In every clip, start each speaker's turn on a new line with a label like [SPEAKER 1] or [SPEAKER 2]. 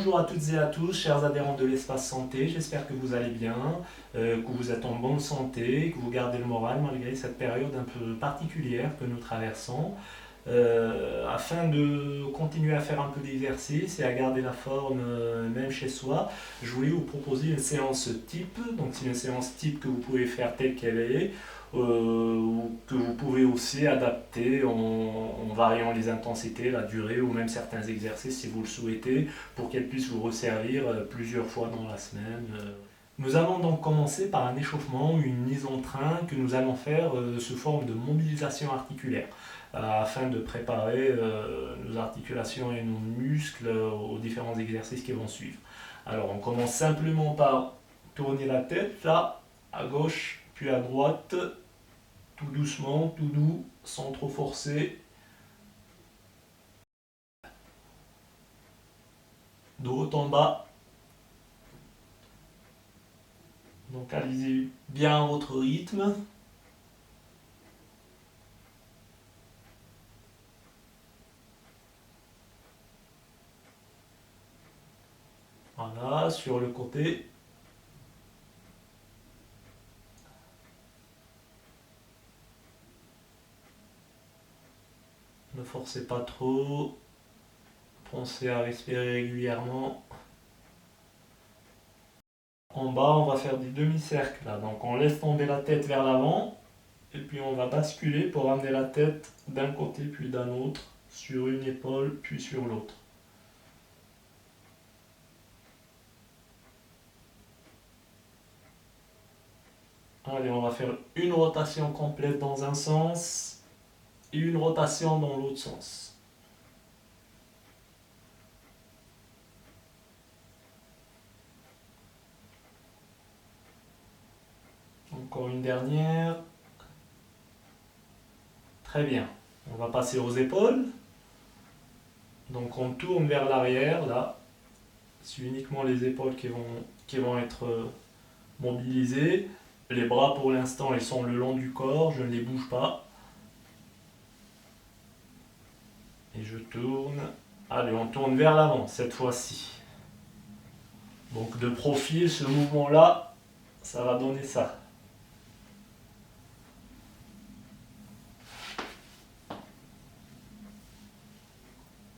[SPEAKER 1] Bonjour à toutes et à tous, chers adhérents de l'espace santé, j'espère que vous allez bien, que vous êtes en bonne santé, que vous gardez le moral malgré cette période un peu particulière que nous traversons. Afin de continuer à faire un peu d'exercice et à garder la forme même chez soi, je voulais vous proposer une séance type. Donc c'est une séance type que vous pouvez faire telle qu'elle est, ou que vous pouvez aussi adapter en variant les intensités, la durée ou même certains exercices si vous le souhaitez pour qu'elle puisse vous resservir plusieurs fois dans la semaine. Nous allons donc commencer par un échauffement, une mise en train que nous allons faire sous forme de mobilisation articulaire afin de préparer nos articulations et nos muscles aux différents exercices qui vont suivre. Alors on commence simplement par tourner la tête là, à gauche puis à droite, tout doucement, tout doux, sans trop forcer. De haut en bas. Donc allez-y bien à votre rythme. Voilà, sur le côté. Ne forcez pas trop. Pensez à respirer régulièrement. En bas, on va faire des demi-cercles là. Donc on laisse tomber la tête vers l'avant. Et puis on va basculer pour amener la tête d'un côté puis d'un autre, sur une épaule puis sur l'autre. Allez, on va faire une rotation complète dans un sens et une rotation dans l'autre sens. Encore une dernière. Très bien. On va passer aux épaules. Donc on tourne vers l'arrière, là. C'est uniquement les épaules qui vont être mobilisées. Les bras pour l'instant ils sont le long du corps, je ne les bouge pas. Et je tourne. Allez, on tourne vers l'avant cette fois-ci. Donc de profil, ce mouvement-là, ça va donner ça.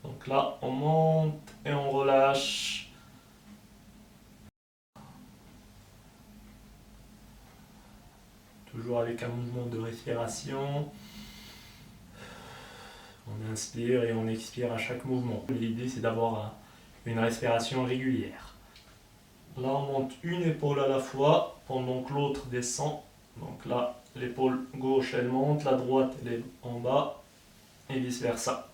[SPEAKER 1] Donc là, on monte et on relâche. Toujours avec un mouvement de respiration. On inspire et on expire à chaque mouvement. L'idée, c'est d'avoir une respiration régulière. Là, on monte une épaule à la fois pendant que l'autre descend. Donc là, l'épaule gauche, elle monte, la droite, elle est en bas et vice-versa.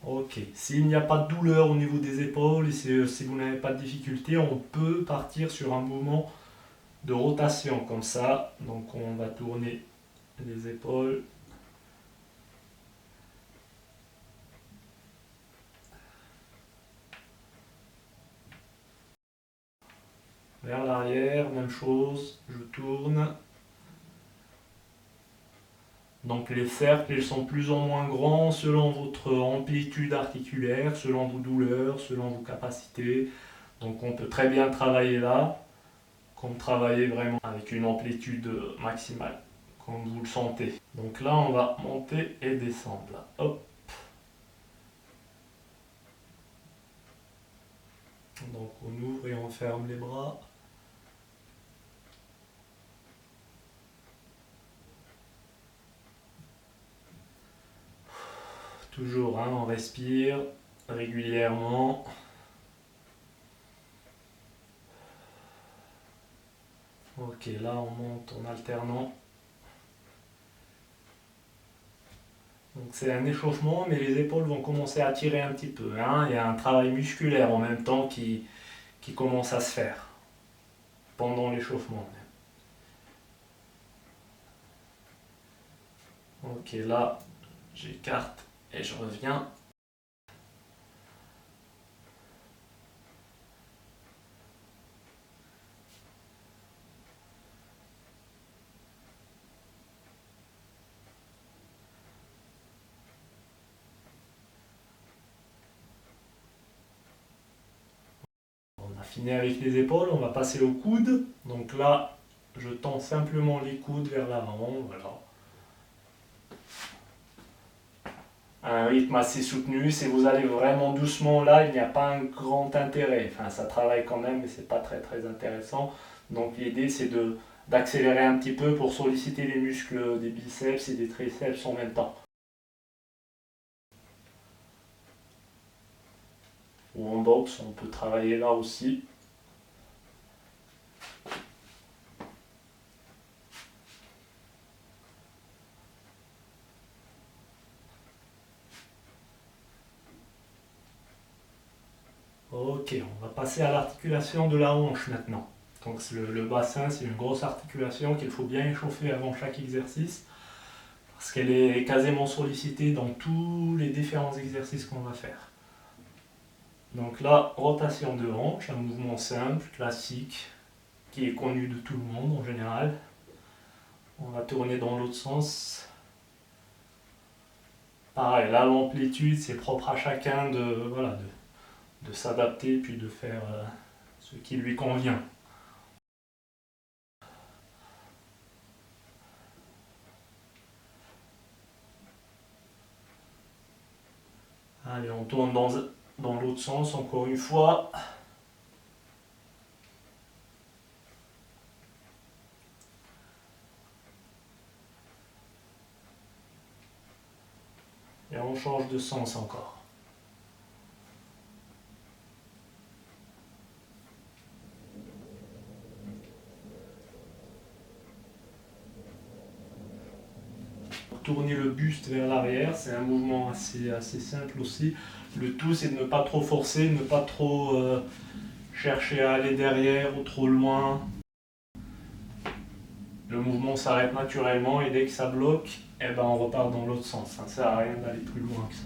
[SPEAKER 1] Ok, s'il n'y a pas de douleur au niveau des épaules et si vous n'avez pas de difficulté, on peut partir sur un mouvement de rotation comme ça. Donc on va tourner les épaules. Vers l'arrière, même chose, je tourne. Donc les cercles, ils sont plus ou moins grands selon votre amplitude articulaire, selon vos douleurs, selon vos capacités. Donc on peut très bien travailler là, comme travailler vraiment avec une amplitude maximale, comme vous le sentez. Donc là, on va monter et descendre. Là. Hop. Donc on ouvre et on ferme les bras. Toujours, hein, on respire régulièrement. Ok, là on monte en alternant. Donc c'est un échauffement, mais les épaules vont commencer à tirer un petit peu. Hein. Il y a un travail musculaire en même temps qui commence à se faire pendant l'échauffement. Ok, là j'écarte et je reviens. fini avec les épaules, on va passer aux coudes. Donc là, je tends simplement les coudes vers l'avant, voilà. Un rythme assez soutenu, si vous allez vraiment doucement là, il n'y a pas un grand intérêt. Enfin, ça travaille quand même, mais c'est pas très intéressant. Donc l'idée c'est d'accélérer un petit peu pour solliciter les muscles des biceps et des triceps en même temps. Ou en boxe, on peut travailler là aussi. Ok, on va passer à l'articulation de la hanche maintenant. Donc le bassin, c'est une grosse articulation qu'il faut bien échauffer avant chaque exercice, parce qu'elle est quasiment sollicitée dans tous les différents exercices qu'on va faire. Donc là, rotation de hanche, un mouvement simple, classique, qui est connu de tout le monde en général. On va tourner dans l'autre sens. Pareil, là l'amplitude, c'est propre à chacun de s'adapter puis de faire ce qui lui convient. Allez, on tourne dans l'autre sens encore une fois. Et on change de sens encore. Tourner le buste vers l'arrière, c'est un mouvement assez simple aussi. Le tout, c'est de ne pas trop forcer, ne pas trop chercher à aller derrière ou trop loin. Le mouvement s'arrête naturellement et dès que ça bloque, eh ben on repart dans l'autre sens. Ça ne sert à rien d'aller plus loin que ça.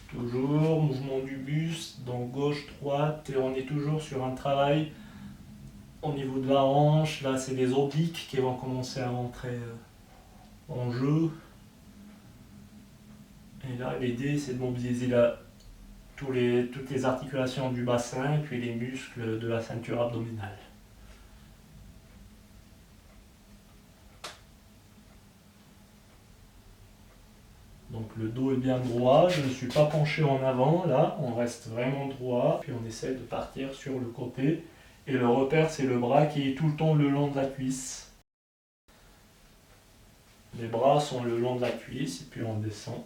[SPEAKER 1] Toujours, mouvement du buste, donc gauche-droite, et on est toujours sur un travail au niveau de la hanche. Là, c'est les obliques qui vont commencer à rentrer en jeu. Et là, l'idée, c'est de mobiliser toutes les articulations du bassin et puis les muscles de la ceinture abdominale. Donc le dos est bien droit, je ne suis pas penché en avant, là, on reste vraiment droit, puis on essaie de partir sur le côté. Et le repère, c'est le bras qui est tout le temps le long de la cuisse. Les bras sont le long de la cuisse, et puis on descend.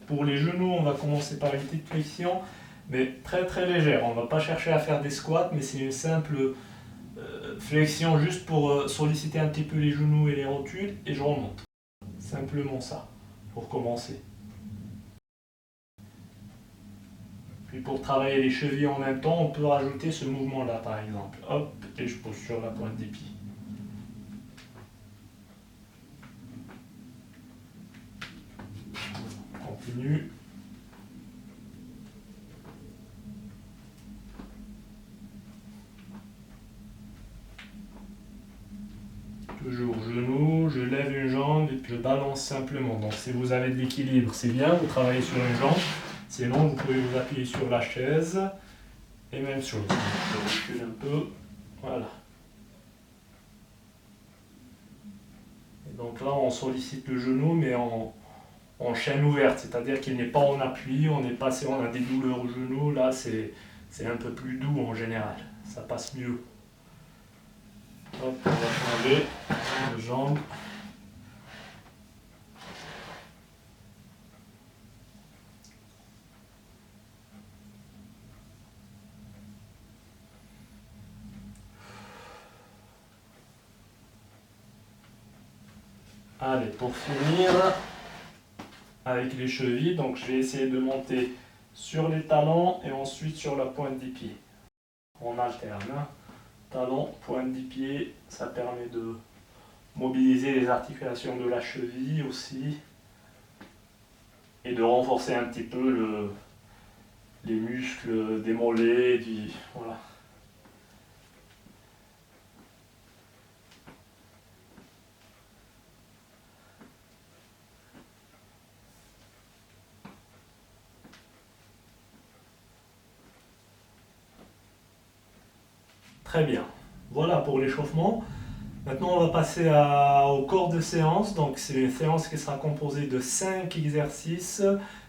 [SPEAKER 1] Pour les genoux, on va commencer par une petite flexion, mais très légère. On ne va pas chercher à faire des squats, mais c'est une simple flexion juste pour solliciter un petit peu les genoux et les rotules, et je remonte. Simplement ça, pour commencer. Puis pour travailler les chevilles en même temps, on peut rajouter ce mouvement-là par exemple. Hop, et je pose sur la pointe des pieds. On continue. Toujours genou, je lève une jambe et puis je balance simplement. Donc si vous avez de l'équilibre, c'est bien, vous travaillez sur une jambe. Sinon, vous pouvez vous appuyer sur la chaise. Et même chose. Je recule un peu. Voilà. Et donc là, on sollicite le genou, mais en chaîne ouverte. C'est-à-dire qu'il n'est pas en appui, on a des douleurs au genou. Là, c'est un peu plus doux en général. Ça passe mieux. Hop, on va changer de jambe. Allez, pour finir, avec les chevilles, donc je vais essayer de monter sur les talons et ensuite sur la pointe des pieds. On alterne. Talon, pointe des pieds, ça permet de mobiliser les articulations de la cheville aussi et de renforcer un petit peu les muscles des mollets, voilà. Très bien. Voilà pour l'échauffement. Maintenant, on va passer au corps de séance. Donc, c'est une séance qui sera composée de 5 exercices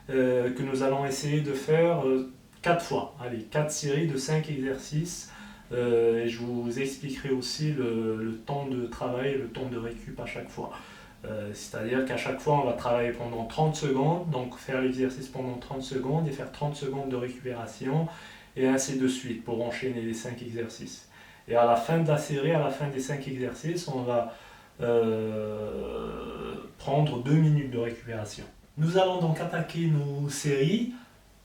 [SPEAKER 1] que nous allons essayer de faire 4 fois. Allez, 4 séries de 5 exercices. Et je vous expliquerai aussi le temps de travail et le temps de récup à chaque fois. C'est-à-dire qu'à chaque fois, on va travailler pendant 30 secondes, donc faire l'exercice pendant 30 secondes et faire 30 secondes de récupération, et ainsi de suite pour enchaîner les 5 exercices. Et à la fin de la série, à la fin des 5 exercices, on va prendre 2 minutes de récupération. Nous allons donc attaquer nos séries.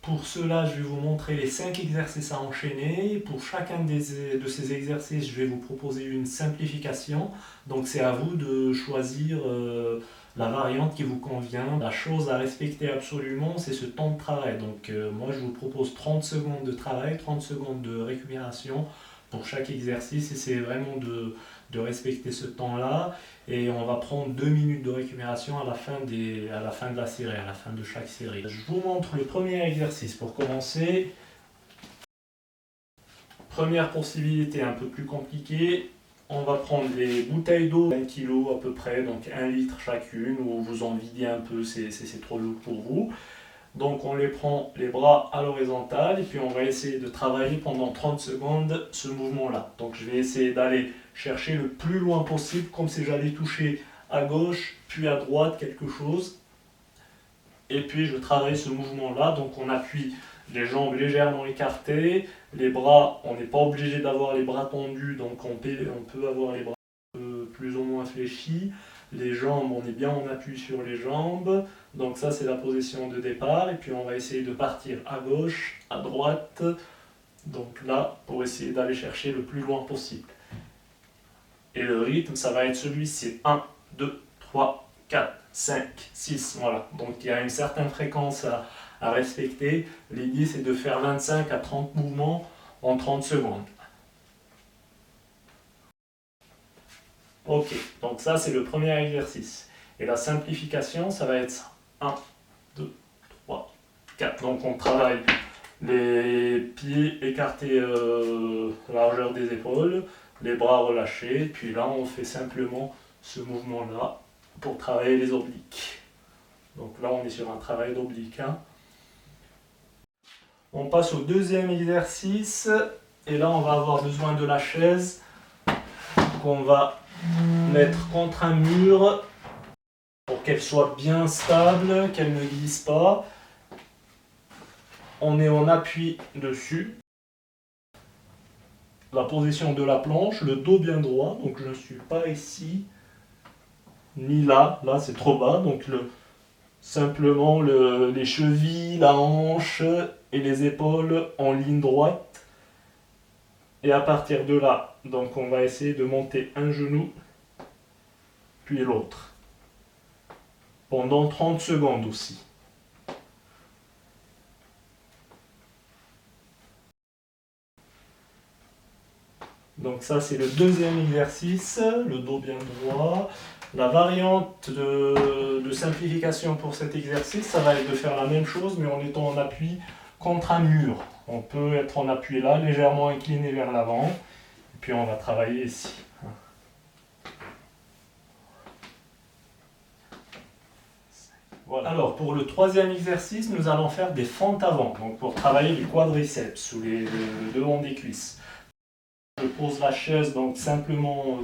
[SPEAKER 1] Pour cela, je vais vous montrer les 5 exercices à enchaîner. Pour chacun de ces exercices, je vais vous proposer une simplification. Donc c'est à vous de choisir la variante qui vous convient. La chose à respecter absolument, c'est ce temps de travail. Donc moi, je vous propose 30 secondes de travail, 30 secondes de récupération pour chaque exercice. Essayez vraiment de respecter ce temps-là. Et on va prendre 2 minutes de récupération à la fin de la série, à la fin de chaque série. Je vous montre le premier exercice pour commencer. Première possibilité un peu plus compliquée. On va prendre les bouteilles d'eau, 1 kg à peu près, donc 1 litre chacune, ou vous en videz un peu, c'est trop lourd pour vous. Donc on les prend les bras à l'horizontale et puis on va essayer de travailler pendant 30 secondes ce mouvement-là. Donc je vais essayer d'aller chercher le plus loin possible, comme si j'allais toucher à gauche puis à droite quelque chose. Et puis je travaille ce mouvement-là, donc on appuie les jambes légèrement écartées, les bras, on n'est pas obligé d'avoir les bras tendus, donc on peut avoir les bras plus ou moins fléchis. Les jambes, on est bien en appui sur les jambes. Donc ça, c'est la position de départ. Et puis on va essayer de partir à gauche, à droite. Donc là, pour essayer d'aller chercher le plus loin possible. Et le rythme, ça va être celui-ci. 1, 2, 3, 4, 5, 6. Voilà. Donc il y a une certaine fréquence à respecter. L'idée, c'est de faire 25 à 30 mouvements en 30 secondes. Ok, donc ça c'est le premier exercice. Et la simplification, ça va être ça. 1, 2, 3, 4. Donc on travaille les pieds écartés largeur des épaules, les bras relâchés, puis là on fait simplement ce mouvement-là pour travailler les obliques. Donc là on est sur un travail d'oblique. Hein. On passe au deuxième exercice, et là on va avoir besoin de la chaise qu'on va mettre contre un mur pour qu'elle soit bien stable, qu'elle ne glisse pas. On est en appui dessus. La position de la planche, le dos bien droit, donc je ne suis pas ici, ni là, là c'est trop bas, donc simplement les chevilles, la hanche et les épaules en ligne droite. Et à partir de là, donc on va essayer de monter un genou, puis l'autre. Pendant 30 secondes aussi. Donc ça c'est le deuxième exercice, le dos bien droit. La variante de simplification pour cet exercice, ça va être de faire la même chose mais en étant en appui contre un mur. On peut être en appui là, légèrement incliné vers l'avant. Et puis on va travailler ici. Voilà. Alors pour le troisième exercice, nous allons faire des fentes avant. Donc pour travailler les quadriceps ou le devant des cuisses. Je pose la chaise donc simplement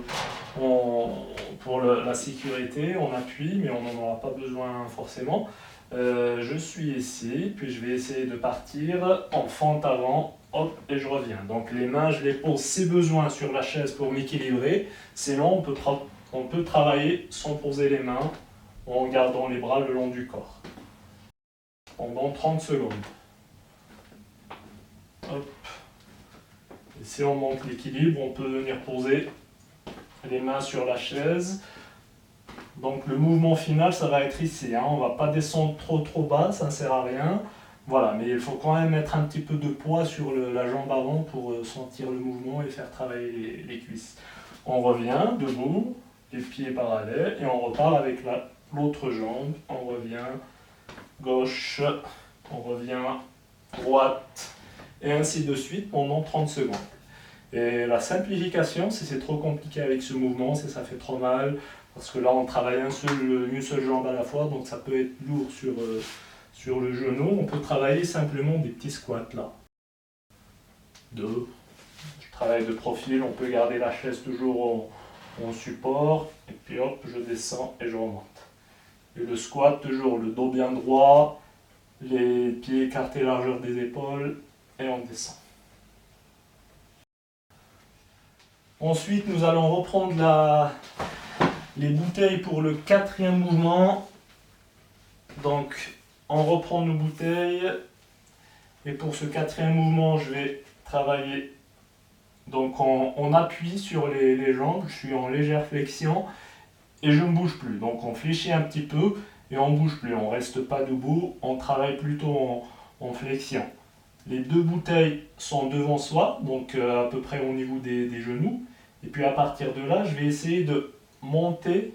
[SPEAKER 1] pour la sécurité, on appuie, mais on n'en aura pas besoin forcément. Je suis ici, puis je vais essayer de partir en fente avant, hop, et je reviens. Donc les mains, je les pose si besoin sur la chaise pour m'équilibrer. Sinon, on peut travailler sans poser les mains, en gardant les bras le long du corps. Pendant 30 secondes. Hop. Et si on manque l'équilibre, on peut venir poser les mains sur la chaise Donc le mouvement final, ça va être ici, hein. On ne va pas descendre trop bas, ça ne sert à rien. Voilà, mais il faut quand même mettre un petit peu de poids sur la jambe avant pour sentir le mouvement et faire travailler les cuisses. On revient debout, les pieds parallèles, et on repart avec l'autre jambe. On revient gauche, on revient droite, et ainsi de suite pendant 30 secondes. Et la simplification, si c'est trop compliqué avec ce mouvement, si ça fait trop mal, parce que là on travaille une seule jambe à la fois, donc ça peut être lourd sur le genou. On peut travailler simplement des petits squats là. Deux. Je travaille de profil, on peut garder la chaise toujours en support, et puis hop, je descends et je remonte. Et le squat, toujours le dos bien droit, les pieds écartés largeur des épaules, et on descend. Ensuite, nous allons reprendre les bouteilles pour le 4e mouvement. Donc, on reprend nos bouteilles. Et pour ce 4e mouvement, je vais travailler. Donc, on appuie sur les jambes. Je suis en légère flexion et je ne bouge plus. Donc, on fléchit un petit peu et on ne bouge plus. On ne reste pas debout. On travaille plutôt en flexion. Les 2 bouteilles sont devant soi, donc à peu près au niveau des genoux. Et puis à partir de là, je vais essayer de monter.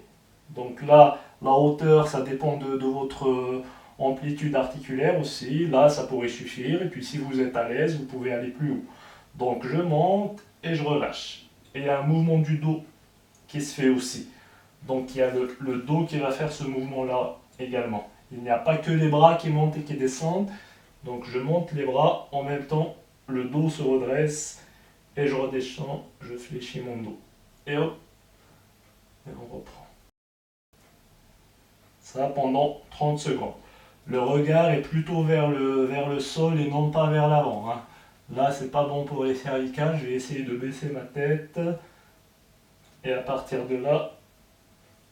[SPEAKER 1] Donc là, la hauteur, ça dépend de votre amplitude articulaire aussi. Là, ça pourrait suffire. Et puis si vous êtes à l'aise, vous pouvez aller plus haut. Donc je monte et je relâche. Et il y a un mouvement du dos qui se fait aussi. Donc il y a le dos qui va faire ce mouvement-là également. Il n'y a pas que les bras qui montent et qui descendent. Donc je monte les bras, en même temps le dos se redresse et je redescends, je fléchis mon dos. Et hop, et on reprend. Ça pendant 30 secondes. Le regard est plutôt vers le sol et non pas vers l'avant, hein. Là c'est pas bon pour les cervicales, je vais essayer de baisser ma tête. Et à partir de là,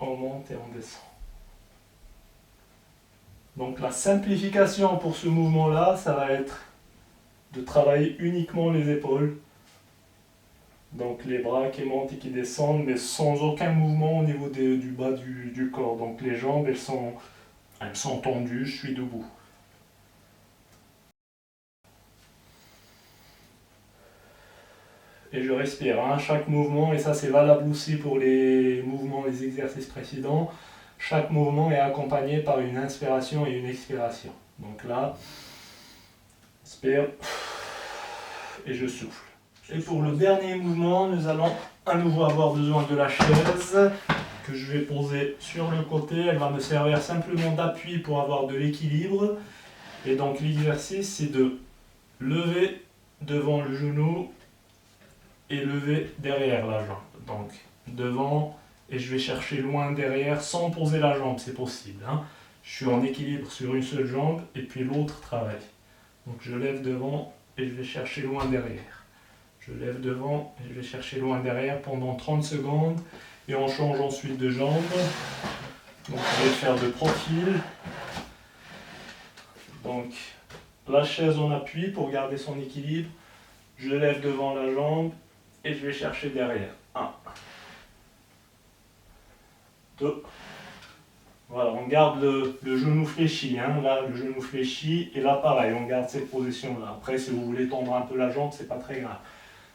[SPEAKER 1] on monte et on descend. Donc la simplification pour ce mouvement-là, ça va être de travailler uniquement les épaules. Donc les bras qui montent et qui descendent, mais sans aucun mouvement au niveau du bas du corps. Donc les jambes, elles sont tendues, je suis debout. Et je respire, hein, chaque mouvement, et ça c'est valable aussi pour les mouvements, les exercices précédents. Chaque mouvement est accompagné par une inspiration et une expiration. Donc là, inspire et je souffle. Et pour le dernier mouvement, nous allons à nouveau avoir besoin de la chaise que je vais poser sur le côté. Elle va me servir simplement d'appui pour avoir de l'équilibre. Et donc l'exercice, c'est de lever devant le genou et lever derrière la jambe. Donc devant, et je vais chercher loin derrière sans poser la jambe, c'est possible, hein. Je suis en équilibre sur une seule jambe et puis l'autre travaille. Donc je lève devant et je vais chercher loin derrière. Je lève devant et je vais chercher loin derrière pendant 30 secondes. Et on change ensuite de jambe. Donc je vais faire de profil. Donc la chaise en appui pour garder son équilibre. Je lève devant la jambe et je vais chercher derrière. 1, 2. Voilà, on garde le genou fléchi, hein. Là le genou fléchi, et là pareil, on garde cette position-là. Après, si vous voulez tendre un peu la jambe, c'est pas très grave.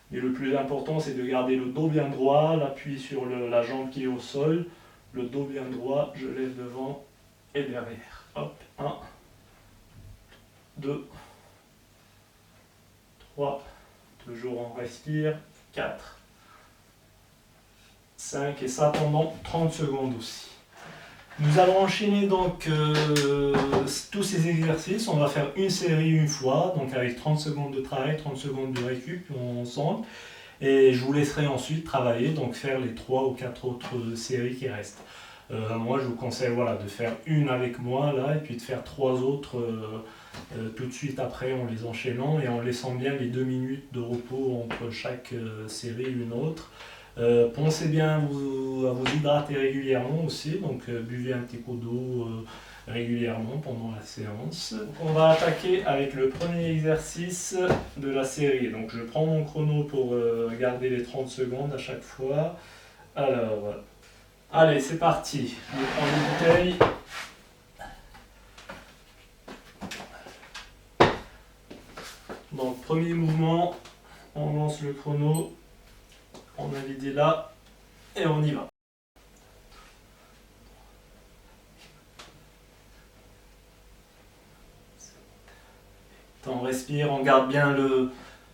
[SPEAKER 1] Mais le plus important, c'est de garder le dos bien droit, l'appui sur la jambe qui est au sol, le dos bien droit, je lève devant et derrière. Hop, 1, 2, 3, toujours on respire, 4, 5, et ça pendant 30 secondes aussi. Nous allons enchaîner donc tous ces exercices. On va faire une série une fois, donc avec 30 secondes de travail, 30 secondes de récup ensemble. Et je vous laisserai ensuite travailler, donc faire les 3 ou 4 autres séries qui restent. Moi, je vous conseille de faire une avec moi là, et puis de faire 3 autres tout de suite après en les enchaînant et en laissant bien les 2 minutes de repos entre chaque série et une autre. Pensez bien à vous hydrater régulièrement aussi, donc buvez un petit coup d'eau régulièrement pendant la séance. Donc, on va attaquer avec le premier exercice de la série. Donc je prends mon chrono pour garder les 30 secondes à chaque fois. Alors, Allez, c'est parti. Je prends une bouteille. Donc, premier mouvement, on lance le chrono, on a l'idée là, et on y va. On respire, on garde bien le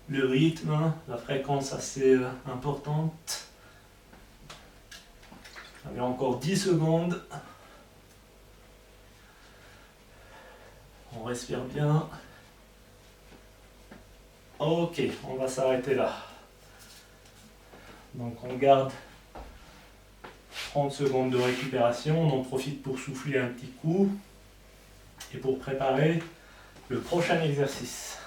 [SPEAKER 1] rythme, hein, la fréquence assez importante. Allez, encore 10 secondes. On respire bien. Ok, on va s'arrêter là. Donc on garde 30 secondes de récupération. On en profite pour souffler un petit coup et pour préparer le prochain exercice.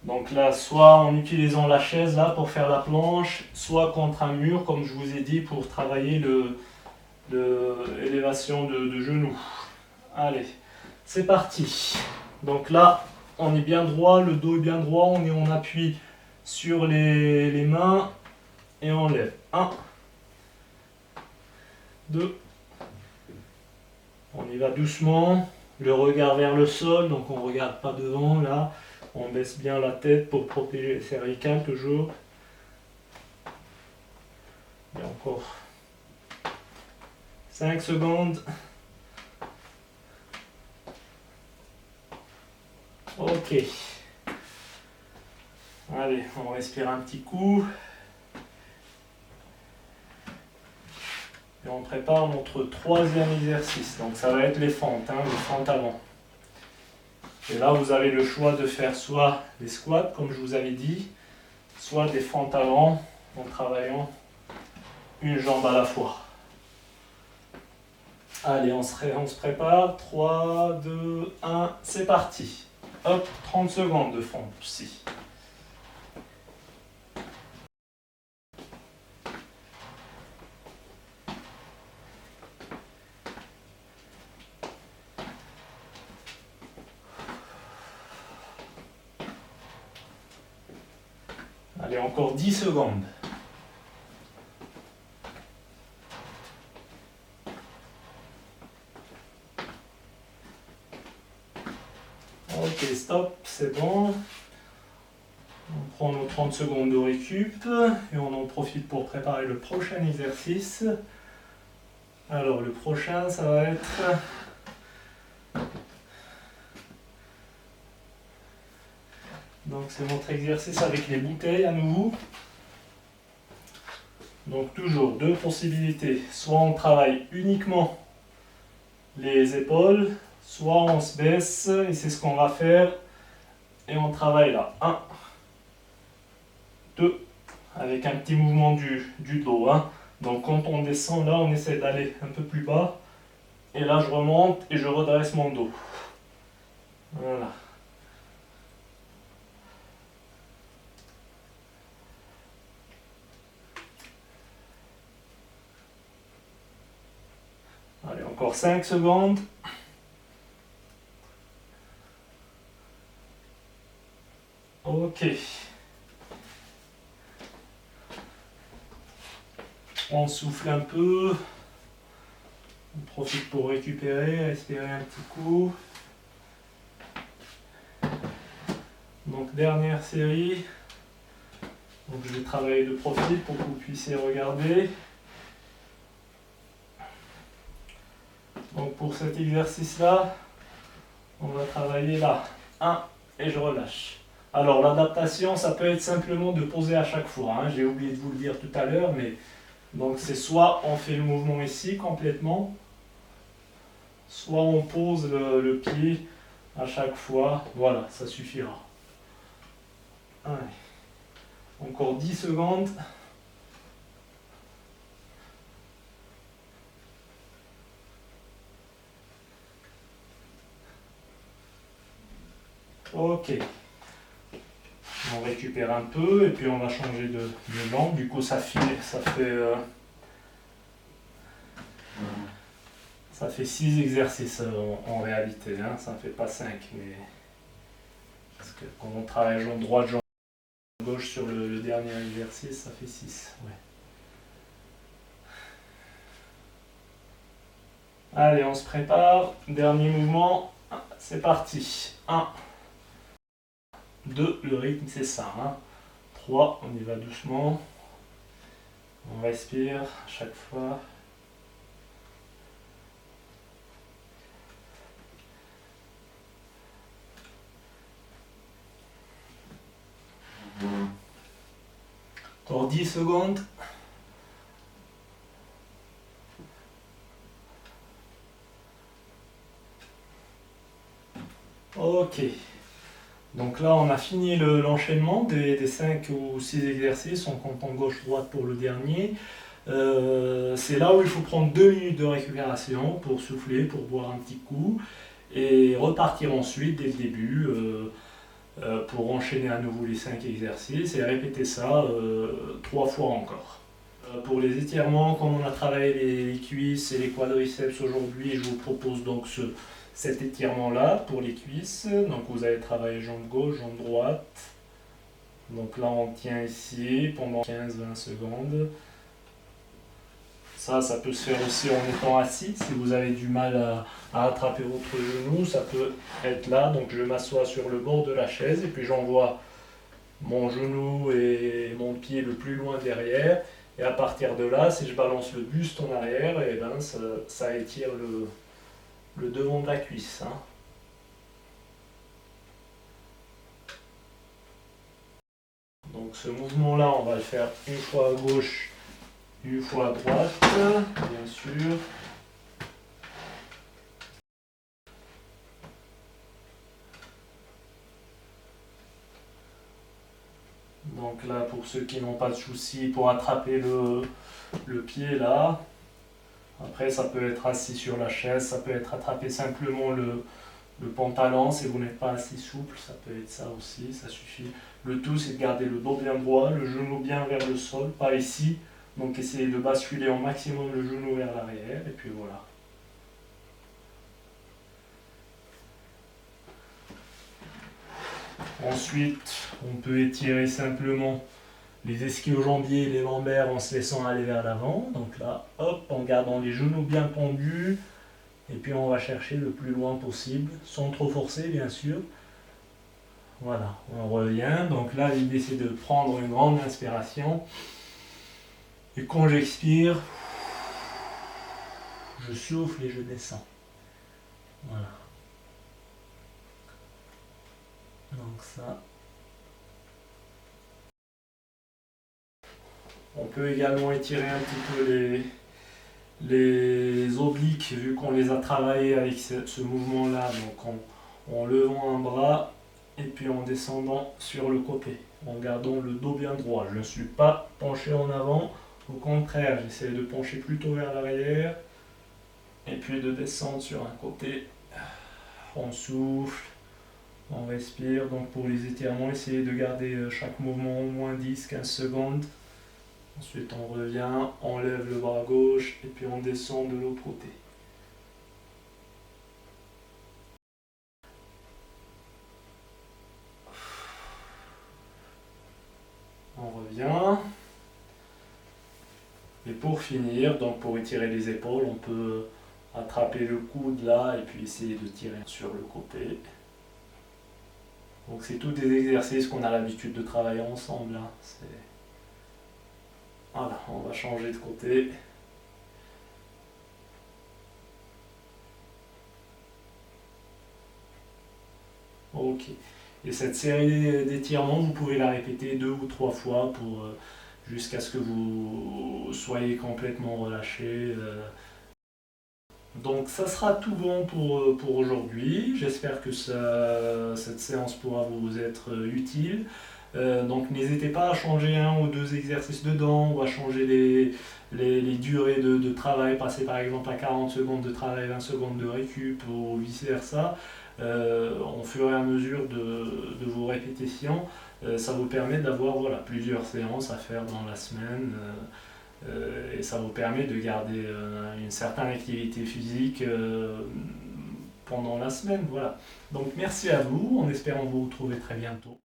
[SPEAKER 1] Donc là, soit en utilisant la chaise là pour faire la planche, soit contre un mur, comme je vous ai dit, pour travailler l'élévation de genoux. Allez, c'est parti. Donc là, on est bien droit, le dos est bien droit, on appuie sur les mains et on lève. 1, 2, on y va doucement, le regard vers le sol, donc on ne regarde pas devant là. On baisse bien la tête pour protéger les cervicales toujours. Et encore 5 secondes. Ok. Allez, on respire un petit coup. Et on prépare notre troisième exercice. Donc ça va être les fentes, hein, les fentes avant. Et là, vous avez le choix de faire soit des squats, comme je vous avais dit, soit des fentes avant, en travaillant une jambe à la fois. Allez, on se prépare. 3, 2, 1, c'est parti. Hop, 30 secondes de fente ici. Allez, encore 10 secondes. Ok, stop, c'est bon. On prend nos 30 secondes de récup et on en profite pour préparer le prochain exercice. Alors, le prochain, ça va être... Donc, c'est notre exercice avec les bouteilles à nouveau. Donc, toujours deux possibilités. Soit on travaille uniquement les épaules, soit on se baisse et c'est ce qu'on va faire. Et on travaille là. 1, 2, avec un petit mouvement du dos. Hein. Donc quand on descend là, on essaie d'aller un peu plus bas. Et là, je remonte et je redresse mon dos. Voilà. Allez, encore 5 secondes. Ok. On souffle un peu. On profite pour récupérer, respirer un petit coup. Donc dernière série. Donc je vais travailler de profil pour que vous puissiez regarder. Donc pour cet exercice-là, on va travailler là. 1 et je relâche. Alors l'adaptation, ça peut être simplement de poser à chaque fois. Hein. J'ai oublié de vous le dire tout à l'heure, mais donc c'est soit on fait le mouvement ici complètement, soit on pose le pied à chaque fois. Voilà, ça suffira. Allez. Encore 10 secondes. Ok. On récupère un peu et puis on va changer de jambe. Du coup, ça fait 6 exercices en réalité. Hein. Ça ne fait pas 5. Mais... Parce que quand on travaille jambe droite, jambe Gauche sur le dernier exercice, ça fait 6. Ouais. Allez, on se prépare. Dernier mouvement. C'est parti. 1, 2, le rythme c'est ça. 3, on y va doucement. On respire à chaque fois. Encore 10 secondes. Ok. Donc là, on a fini l'enchaînement des 5 ou 6 exercices. On compte en gauche-droite pour le dernier. C'est là où il faut prendre 2 minutes de récupération pour souffler, pour boire un petit coup. Et repartir ensuite dès le début pour enchaîner à nouveau les 5 exercices et répéter ça 3 fois encore. Pour les étirements, comme on a travaillé les cuisses et les quadriceps aujourd'hui, je vous propose donc cet étirement-là pour les cuisses. Donc vous allez travailler jambe gauche, jambe droite. Donc là on tient ici pendant 15-20 secondes. Ça peut se faire aussi en étant assis. Si vous avez du mal à attraper votre genou, ça peut être là. Donc je m'assois sur le bord de la chaise et puis j'envoie mon genou et mon pied le plus loin derrière. Et à partir de là, si je balance le buste en arrière, et ben ça étire le devant de la cuisse. Donc ce mouvement-là, on va le faire une fois à gauche, une fois à droite, bien sûr. Donc là, pour ceux qui n'ont pas de soucis, pour attraper le pied là. Après, ça peut être assis sur la chaise, ça peut être attraper simplement le pantalon. Si vous n'êtes pas assez souple, ça peut être ça aussi, ça suffit. Le tout, c'est de garder le dos bien droit, le genou bien vers le sol, pas ici. Donc essayez de basculer au maximum le genou vers l'arrière, et puis voilà. Ensuite, on peut étirer simplement les ischio-jambiers et les lombaires en se laissant aller vers l'avant. Donc là, hop, en gardant les genoux bien pendus. Et puis on va chercher le plus loin possible, sans trop forcer bien sûr. Voilà, on revient. Donc là, l'idée c'est de prendre une grande inspiration. Et quand j'expire, je souffle et je descends. Voilà. Donc ça. On peut également étirer un petit peu les obliques, vu qu'on les a travaillés avec ce mouvement-là. Donc en levant un bras et puis en descendant sur le côté, en gardant le dos bien droit. Je ne suis pas penché en avant, au contraire, j'essaie de pencher plutôt vers l'arrière et puis de descendre sur un côté. On souffle, on respire. Donc pour les étirements, essayez de garder chaque mouvement au moins 10-15 secondes. Ensuite on revient, on lève le bras gauche et puis on descend de l'autre côté. On revient. Et pour finir, donc pour étirer les épaules, on peut attraper le coude là et puis essayer de tirer sur le côté. Donc c'est tous des exercices qu'on a l'habitude de travailler ensemble. Voilà, on va changer de côté. Ok. Et cette série d'étirements, vous pouvez la répéter 2 ou 3 fois jusqu'à ce que vous soyez complètement relâché. Donc ça sera tout bon pour aujourd'hui. J'espère que cette séance pourra vous être utile. Donc n'hésitez pas à changer un ou deux exercices dedans ou à changer les durées de travail, passer par exemple à 40 secondes de travail, 20 secondes de récup ou vice versa. Au fur et à mesure de vos répétitions, ça vous permet d'avoir plusieurs séances à faire dans la semaine. Et ça vous permet de garder une certaine activité physique pendant la semaine. Voilà. Donc merci à vous, en espérant vous retrouver très bientôt.